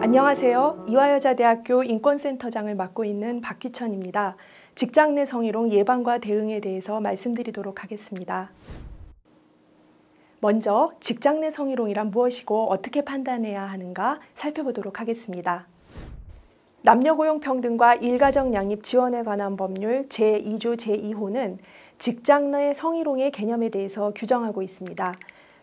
안녕하세요. 이화여자대학교 인권센터장을 맡고 있는 박규천입니다. 직장 내 성희롱 예방과 대응에 대해서 말씀드리도록 하겠습니다. 먼저 직장 내 성희롱이란 무엇이고 어떻게 판단해야 하는가 살펴보도록 하겠습니다. 남녀고용평등과 일가정 양립 지원에 관한 법률 제2조 제2호는 직장 내 성희롱의 개념에 대해서 규정하고 있습니다.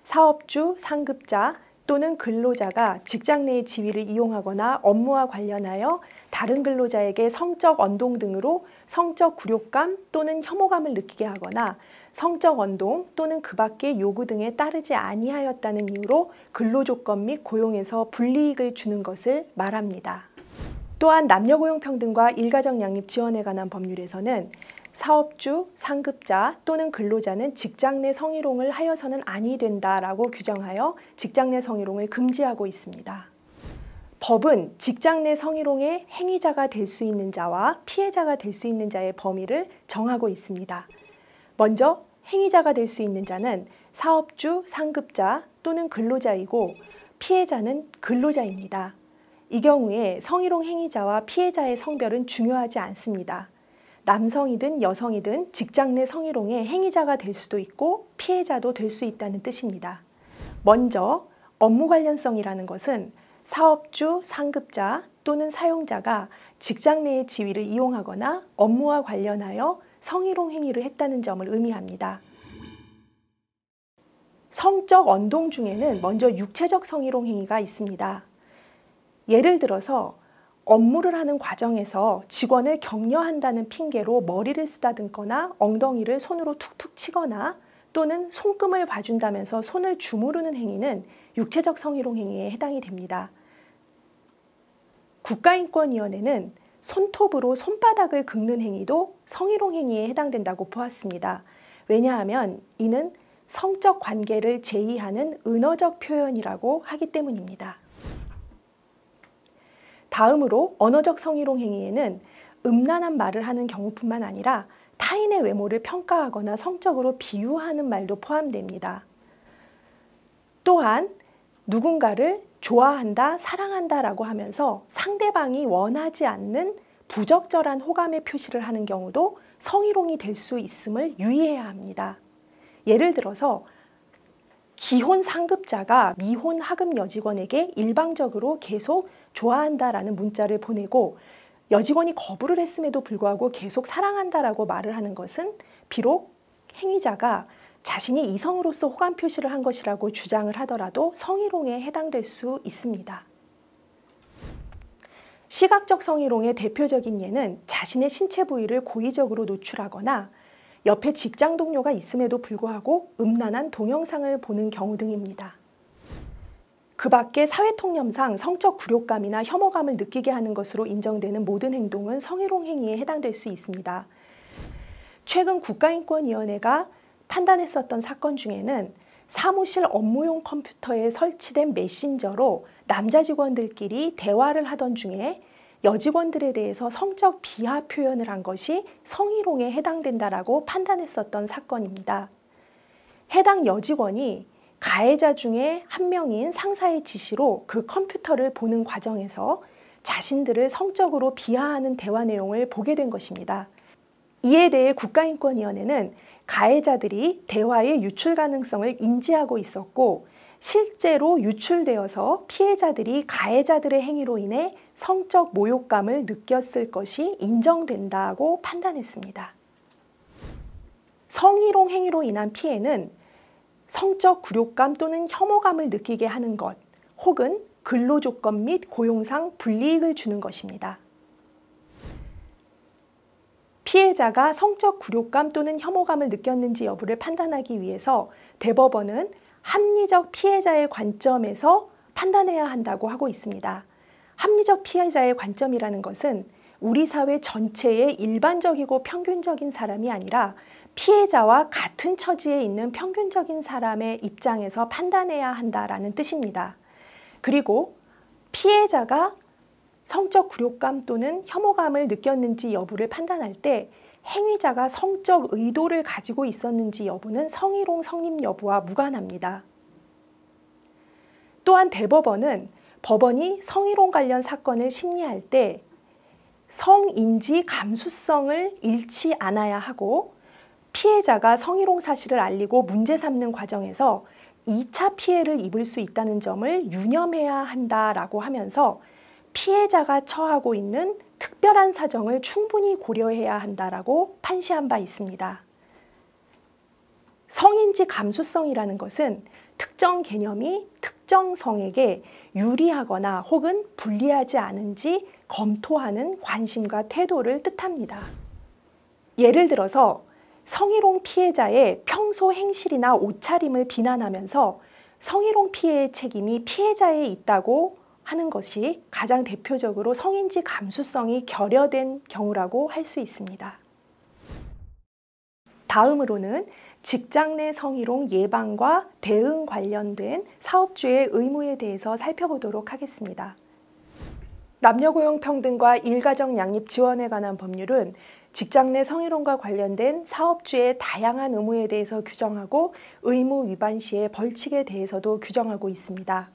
사업주, 상급자 또는 근로자가 직장 내의 지위를 이용하거나 업무와 관련하여 다른 근로자에게 성적 언동 등으로 성적 굴욕감 또는 혐오감을 느끼게 하거나 성적 언동 또는 그 밖의 요구 등에 따르지 아니하였다는 이유로 근로조건 및 고용에서 불이익을 주는 것을 말합니다. 또한 남녀고용평등과 일가정 양립 지원에 관한 법률에서는 사업주, 상급자 또는 근로자는 직장 내 성희롱을 하여서는 아니 된다라고 규정하여 직장 내 성희롱을 금지하고 있습니다. 법은 직장 내 성희롱의 행위자가 될 수 있는 자와 피해자가 될 수 있는 자의 범위를 정하고 있습니다. 먼저 행위자가 될 수 있는 자는 사업주, 상급자 또는 근로자이고 피해자는 근로자입니다. 이 경우에 성희롱 행위자와 피해자의 성별은 중요하지 않습니다. 남성이든 여성이든 직장 내 성희롱의 행위자가 될 수도 있고 피해자도 될 수 있다는 뜻입니다. 먼저 업무 관련성이라는 것은 사업주, 상급자 또는 사용자가 직장 내의 지위를 이용하거나 업무와 관련하여 성희롱 행위를 했다는 점을 의미합니다. 성적 언동 중에는 먼저 육체적 성희롱 행위가 있습니다. 예를 들어서 업무를 하는 과정에서 직원을 격려한다는 핑계로 머리를 쓰다듬거나 엉덩이를 손으로 툭툭 치거나 또는 손금을 봐준다면서 손을 주무르는 행위는 육체적 성희롱 행위에 해당이 됩니다. 국가인권위원회는 손톱으로 손바닥을 긁는 행위도 성희롱 행위에 해당된다고 보았습니다. 왜냐하면 이는 성적 관계를 제의하는 은어적 표현이라고 하기 때문입니다. 다음으로 언어적 성희롱 행위에는 음란한 말을 하는 경우뿐만 아니라 타인의 외모를 평가하거나 성적으로 비유하는 말도 포함됩니다. 또한 누군가를 좋아한다, 사랑한다라고 하면서 상대방이 원하지 않는 부적절한 호감의 표시를 하는 경우도 성희롱이 될 수 있음을 유의해야 합니다. 예를 들어서 기혼 상급자가 미혼 하급 여직원에게 일방적으로 계속 좋아한다라는 문자를 보내고 여직원이 거부를 했음에도 불구하고 계속 사랑한다라고 말을 하는 것은 비록 행위자가 자신이 이성으로서 호감 표시를 한 것이라고 주장을 하더라도 성희롱에 해당될 수 있습니다. 시각적 성희롱의 대표적인 예는 자신의 신체 부위를 고의적으로 노출하거나 옆에 직장 동료가 있음에도 불구하고 음란한 동영상을 보는 경우 등입니다. 그 밖에 사회통념상 성적 굴욕감이나 혐오감을 느끼게 하는 것으로 인정되는 모든 행동은 성희롱 행위에 해당될 수 있습니다. 최근 국가인권위원회가 판단했었던 사건 중에는 사무실 업무용 컴퓨터에 설치된 메신저로 남자 직원들끼리 대화를 하던 중에 여직원들에 대해서 성적 비하 표현을 한 것이 성희롱에 해당된다라고 판단했었던 사건입니다. 해당 여직원이 가해자 중에 한 명인 상사의 지시로 그 컴퓨터를 보는 과정에서 자신들을 성적으로 비하하는 대화 내용을 보게 된 것입니다. 이에 대해 국가인권위원회는 가해자들이 대화의 유출 가능성을 인지하고 있었고 실제로 유출되어서 피해자들이 가해자들의 행위로 인해 성적 모욕감을 느꼈을 것이 인정된다고 판단했습니다. 성희롱 행위로 인한 피해는 성적 굴욕감 또는 혐오감을 느끼게 하는 것 혹은 근로조건 및 고용상 불이익을 주는 것입니다. 피해자가 성적 굴욕감 또는 혐오감을 느꼈는지 여부를 판단하기 위해서 대법원은 합리적 피해자의 관점에서 판단해야 한다고 하고 있습니다. 합리적 피해자의 관점이라는 것은 우리 사회 전체의 일반적이고 평균적인 사람이 아니라 피해자와 같은 처지에 있는 평균적인 사람의 입장에서 판단해야 한다라는 뜻입니다. 그리고 피해자가 성적 굴욕감 또는 혐오감을 느꼈는지 여부를 판단할 때 행위자가 성적 의도를 가지고 있었는지 여부는 성희롱 성립 여부와 무관합니다. 또한 대법원은 법원이 성희롱 관련 사건을 심리할 때 성인지 감수성을 잃지 않아야 하고 피해자가 성희롱 사실을 알리고 문제 삼는 과정에서 2차 피해를 입을 수 있다는 점을 유념해야 한다라고 하면서 피해자가 처하고 있는 특별한 사정을 충분히 고려해야 한다라고 판시한 바 있습니다. 성인지 감수성이라는 것은 특정 개념이 특정 성에게 유리하거나 혹은 불리하지 않은지 검토하는 관심과 태도를 뜻합니다. 예를 들어서 성희롱 피해자의 평소 행실이나 옷차림을 비난하면서 성희롱 피해의 책임이 피해자에 있다고 하는 것이 가장 대표적으로 성인지 감수성이 결여된 경우라고 할 수 있습니다. 다음으로는 직장 내 성희롱 예방과 대응 관련된 사업주의 의무에 대해서 살펴보도록 하겠습니다. 남녀고용평등과 일가정 양립 지원에 관한 법률은 직장 내 성희롱과 관련된 사업주의 다양한 의무에 대해서 규정하고 의무 위반 시의 벌칙에 대해서도 규정하고 있습니다.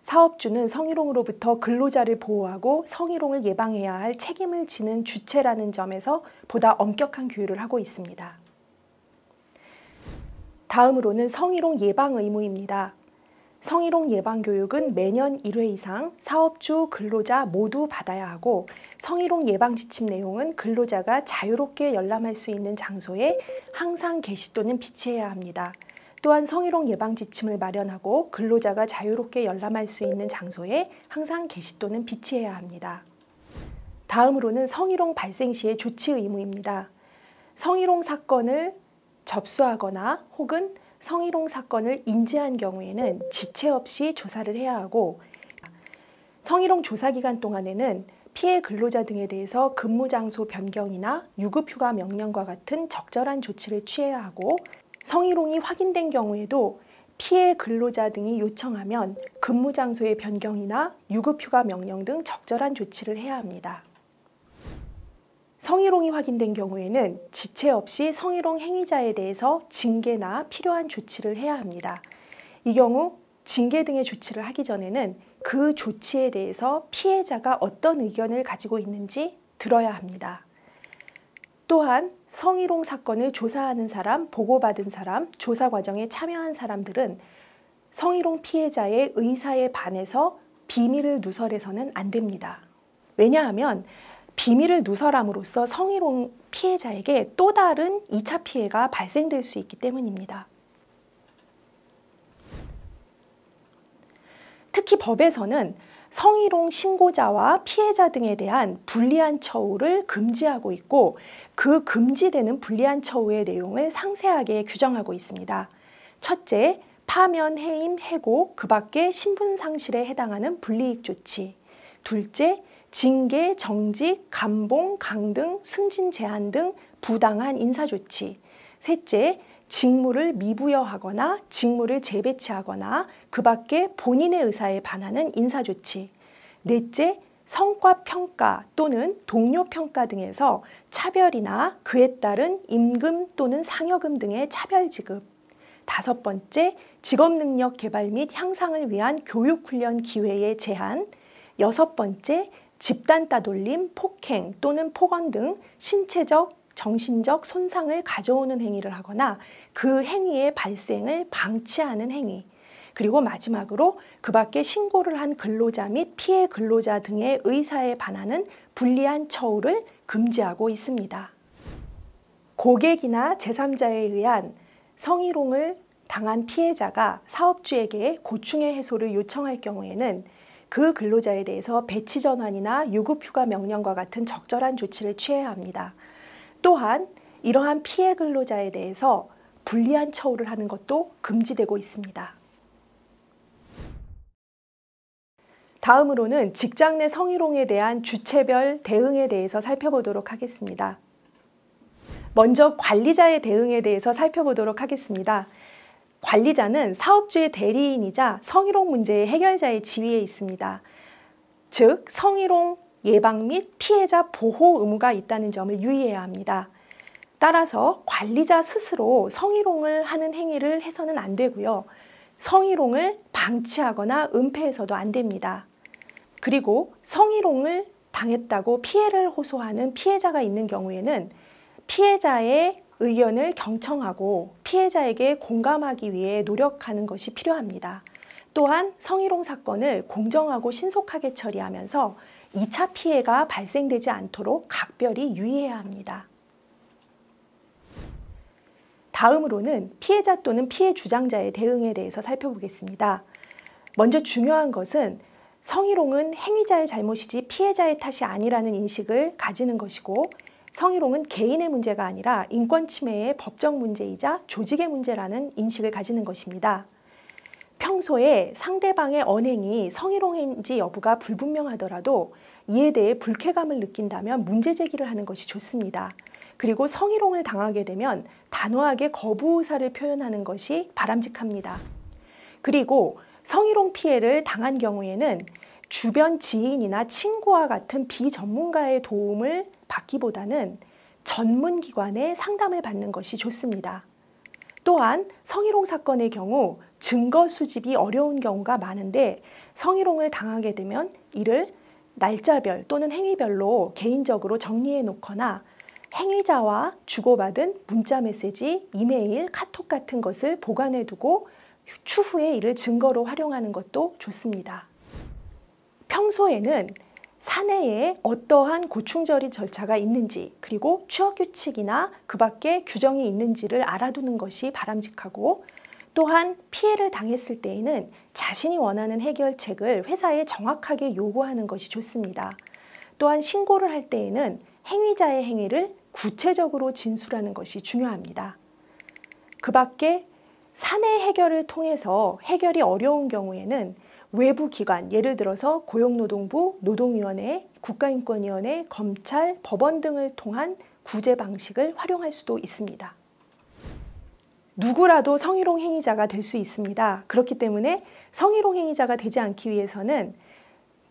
사업주는 성희롱으로부터 근로자를 보호하고 성희롱을 예방해야 할 책임을 지는 주체라는 점에서 보다 엄격한 규율을 하고 있습니다. 다음으로는 성희롱 예방 의무입니다. 성희롱 예방 교육은 매년 1회 이상 사업주, 근로자 모두 받아야 하고 성희롱 예방 지침 내용은 근로자가 자유롭게 열람할 수 있는 장소에 항상 게시 또는 비치해야 합니다. 또한 성희롱 예방 지침을 마련하고 근로자가 자유롭게 열람할 수 있는 장소에 항상 게시 또는 비치해야 합니다. 다음으로는 성희롱 발생 시의 조치 의무입니다. 성희롱 사건을 접수하거나 혹은 성희롱 사건을 인지한 경우에는 지체 없이 조사를 해야 하고 성희롱 조사 기간 동안에는 피해 근로자 등에 대해서 근무 장소 변경이나 유급휴가 명령과 같은 적절한 조치를 취해야 하고 성희롱이 확인된 경우에도 피해 근로자 등이 요청하면 근무 장소의 변경이나 유급휴가 명령 등 적절한 조치를 해야 합니다. 성희롱이 확인된 경우에는 지체 없이 성희롱 행위자에 대해서 징계나 필요한 조치를 해야 합니다. 이 경우 징계 등의 조치를 하기 전에는 그 조치에 대해서 피해자가 어떤 의견을 가지고 있는지 들어야 합니다. 또한 성희롱 사건을 조사하는 사람, 보고받은 사람, 조사 과정에 참여한 사람들은 성희롱 피해자의 의사에 반해서 비밀을 누설해서는 안 됩니다. 왜냐하면 비밀을 누설함으로써 성희롱 피해자에게 또 다른 2차 피해가 발생될 수 있기 때문입니다. 특히 법에서는 성희롱 신고자와 피해자 등에 대한 불리한 처우를 금지하고 있고 그 금지되는 불리한 처우의 내용을 상세하게 규정하고 있습니다. 첫째, 파면, 해임, 해고, 그 밖에 신분 상실에 해당하는 불이익 조치. 둘째, 징계, 정직, 감봉, 강등, 승진 제한 등 부당한 인사조치. 셋째, 직무를 미부여하거나 직무를 재배치하거나 그 밖에 본인의 의사에 반하는 인사조치. 넷째, 성과평가 또는 동료평가 등에서 차별이나 그에 따른 임금 또는 상여금 등의 차별지급. 다섯 번째, 직업능력 개발 및 향상을 위한 교육훈련 기회의 제한. 여섯 번째, 집단 따돌림, 폭행 또는 폭언 등 신체적, 정신적 손상을 가져오는 행위를 하거나 그 행위의 발생을 방치하는 행위. 그리고 마지막으로 그 밖에 신고를 한 근로자 및 피해 근로자 등의 의사에 반하는 불리한 처우를 금지하고 있습니다. 고객이나 제3자에 의한 성희롱을 당한 피해자가 사업주에게 고충의 해소를 요청할 경우에는 그 근로자에 대해서 배치 전환이나 유급휴가 명령과 같은 적절한 조치를 취해야 합니다. 또한 이러한 피해 근로자에 대해서 불리한 처우를 하는 것도 금지되고 있습니다. 다음으로는 직장 내 성희롱에 대한 주체별 대응에 대해서 살펴보도록 하겠습니다. 먼저 관리자의 대응에 대해서 살펴보도록 하겠습니다. 관리자는 사업주의 대리인이자 성희롱 문제의 해결자의 지위에 있습니다. 즉, 성희롱 예방 및 피해자 보호 의무가 있다는 점을 유의해야 합니다. 따라서 관리자 스스로 성희롱을 하는 행위를 해서는 안 되고요. 성희롱을 방치하거나 은폐해서도 안 됩니다. 그리고 성희롱을 당했다고 피해를 호소하는 피해자가 있는 경우에는 피해자의 의견을 경청하고 피해자에게 공감하기 위해 노력하는 것이 필요합니다. 또한 성희롱 사건을 공정하고 신속하게 처리하면서 2차 피해가 발생되지 않도록 각별히 유의해야 합니다. 다음으로는 피해자 또는 피해 주장자의 대응에 대해서 살펴보겠습니다. 먼저 중요한 것은 성희롱은 행위자의 잘못이지 피해자의 탓이 아니라는 인식을 가지는 것이고, 성희롱은 개인의 문제가 아니라 인권 침해의 법적 문제이자 조직의 문제라는 인식을 가지는 것입니다. 평소에 상대방의 언행이 성희롱인지 여부가 불분명하더라도 이에 대해 불쾌감을 느낀다면 문제 제기를 하는 것이 좋습니다. 그리고 성희롱을 당하게 되면 단호하게 거부 의사를 표현하는 것이 바람직합니다. 그리고 성희롱 피해를 당한 경우에는 주변 지인이나 친구와 같은 비전문가의 도움을 받기보다는 전문기관의 상담을 받는 것이 좋습니다. 또한 성희롱 사건의 경우 증거 수집이 어려운 경우가 많은데, 성희롱을 당하게 되면 이를 날짜별 또는 행위별로 개인적으로 정리해 놓거나 행위자와 주고받은 문자 메시지, 이메일, 카톡 같은 것을 보관해 두고 추후에 이를 증거로 활용하는 것도 좋습니다. 평소에는 사내에 어떠한 고충처리 절차가 있는지, 그리고 취업규칙이나 그 밖에 규정이 있는지를 알아두는 것이 바람직하고, 또한 피해를 당했을 때에는 자신이 원하는 해결책을 회사에 정확하게 요구하는 것이 좋습니다. 또한 신고를 할 때에는 행위자의 행위를 구체적으로 진술하는 것이 중요합니다. 그 밖에 사내 해결을 통해서 해결이 어려운 경우에는 외부 기관, 예를 들어서 고용노동부, 노동위원회, 국가인권위원회, 검찰, 법원 등을 통한 구제 방식을 활용할 수도 있습니다. 누구라도 성희롱 행위자가 될 수 있습니다. 그렇기 때문에 성희롱 행위자가 되지 않기 위해서는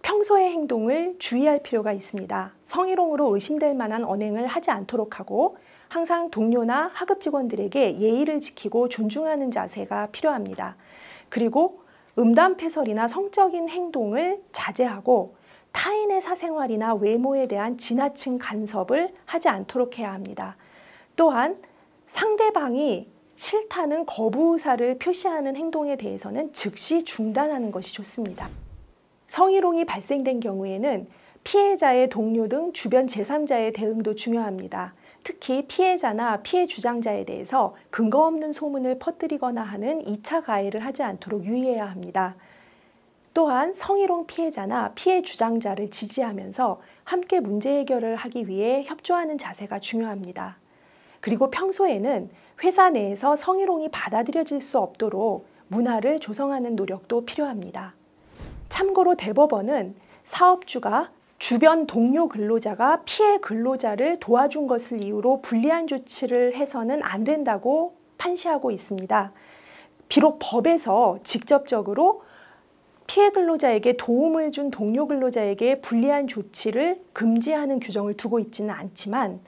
평소의 행동을 주의할 필요가 있습니다. 성희롱으로 의심될 만한 언행을 하지 않도록 하고, 항상 동료나 하급 직원들에게 예의를 지키고 존중하는 자세가 필요합니다. 그리고 음담패설이나 성적인 행동을 자제하고 타인의 사생활이나 외모에 대한 지나친 간섭을 하지 않도록 해야 합니다. 또한 상대방이 싫다는 거부 의사를 표시하는 행동에 대해서는 즉시 중단하는 것이 좋습니다. 성희롱이 발생된 경우에는 피해자의 동료 등 주변 제3자의 대응도 중요합니다. 특히 피해자나 피해 주장자에 대해서 근거 없는 소문을 퍼뜨리거나 하는 2차 가해를 하지 않도록 유의해야 합니다. 또한 성희롱 피해자나 피해 주장자를 지지하면서 함께 문제 해결을 하기 위해 협조하는 자세가 중요합니다. 그리고 평소에는 회사 내에서 성희롱이 받아들여질 수 없도록 문화를 조성하는 노력도 필요합니다. 참고로 대법원은 사업주가 주변 동료 근로자가 피해 근로자를 도와준 것을 이유로 불리한 조치를 해서는 안 된다고 판시하고 있습니다. 비록 법에서 직접적으로 피해 근로자에게 도움을 준 동료 근로자에게 불리한 조치를 금지하는 규정을 두고 있지는 않지만,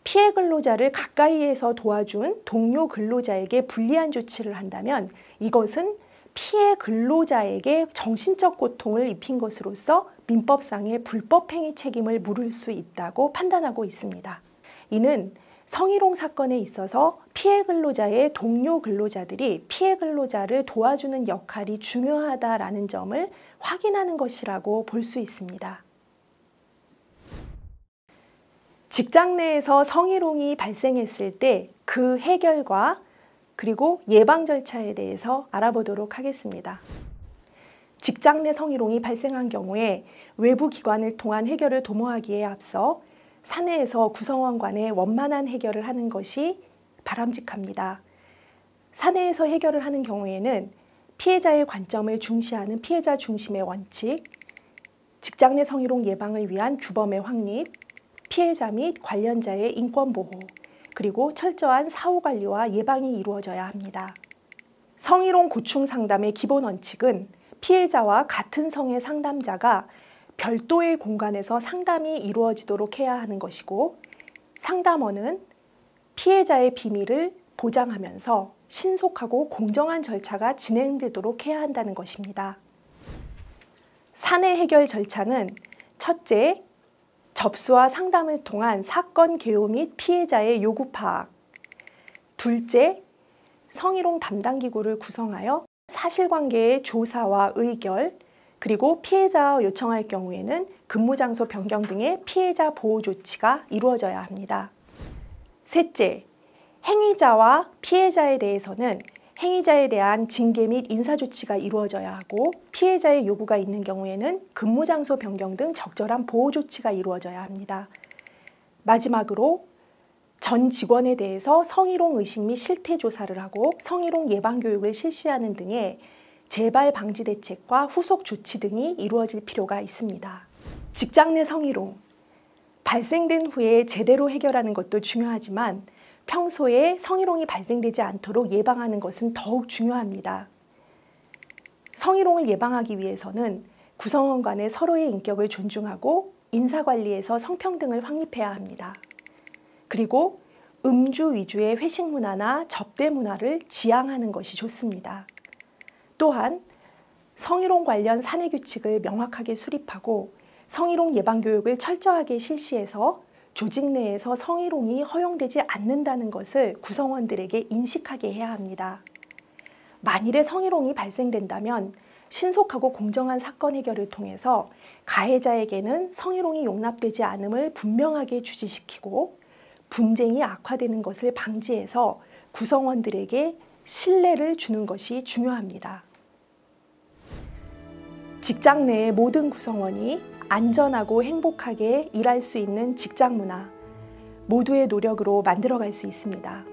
피해 근로자를 가까이에서 도와준 동료 근로자에게 불리한 조치를 한다면 이것은 피해 근로자에게 정신적 고통을 입힌 것으로서 민법상의 불법행위 책임을 물을 수 있다고 판단하고 있습니다. 이는 성희롱 사건에 있어서 피해 근로자의 동료 근로자들이 피해 근로자를 도와주는 역할이 중요하다라는 점을 확인하는 것이라고 볼 수 있습니다. 직장 내에서 성희롱이 발생했을 때 그 해결과 그리고 예방 절차에 대해서 알아보도록 하겠습니다. 직장 내 성희롱이 발생한 경우에 외부 기관을 통한 해결을 도모하기에 앞서 사내에서 구성원 간의 원만한 해결을 하는 것이 바람직합니다. 사내에서 해결을 하는 경우에는 피해자의 관점을 중시하는 피해자 중심의 원칙, 직장 내 성희롱 예방을 위한 규범의 확립, 피해자 및 관련자의 인권 보호, 그리고 철저한 사후 관리와 예방이 이루어져야 합니다. 성희롱 고충 상담의 기본 원칙은 피해자와 같은 성의 상담자가 별도의 공간에서 상담이 이루어지도록 해야 하는 것이고, 상담원은 피해자의 비밀을 보장하면서 신속하고 공정한 절차가 진행되도록 해야 한다는 것입니다. 사내 해결 절차는 첫째, 접수와 상담을 통한 사건 개요 및 피해자의 요구 파악. 둘째, 성희롱 담당 기구를 구성하여 사실관계의 조사와 의결, 그리고 피해자가 요청할 경우에는 근무장소 변경 등의 피해자 보호 조치가 이루어져야 합니다. 셋째, 행위자와 피해자에 대해서는 행위자에 대한 징계 및 인사조치가 이루어져야 하고 피해자의 요구가 있는 경우에는 근무장소 변경 등 적절한 보호 조치가 이루어져야 합니다. 마지막으로 전 직원에 대해서 성희롱 의식 및 실태 조사를 하고 성희롱 예방 교육을 실시하는 등의 재발 방지 대책과 후속 조치 등이 이루어질 필요가 있습니다. 직장 내 성희롱, 발생된 후에 제대로 해결하는 것도 중요하지만 평소에 성희롱이 발생되지 않도록 예방하는 것은 더욱 중요합니다. 성희롱을 예방하기 위해서는 구성원 간의 서로의 인격을 존중하고 인사관리에서 성평등을 확립해야 합니다. 그리고 음주 위주의 회식 문화나 접대 문화를 지양하는 것이 좋습니다. 또한 성희롱 관련 사내 규칙을 명확하게 수립하고 성희롱 예방 교육을 철저하게 실시해서 조직 내에서 성희롱이 허용되지 않는다는 것을 구성원들에게 인식하게 해야 합니다. 만일에 성희롱이 발생된다면 신속하고 공정한 사건 해결을 통해서 가해자에게는 성희롱이 용납되지 않음을 분명하게 주지시키고 분쟁이 악화되는 것을 방지해서 구성원들에게 신뢰를 주는 것이 중요합니다. 직장 내의 모든 구성원이 안전하고 행복하게 일할 수 있는 직장 문화, 모두의 노력으로 만들어갈 수 있습니다.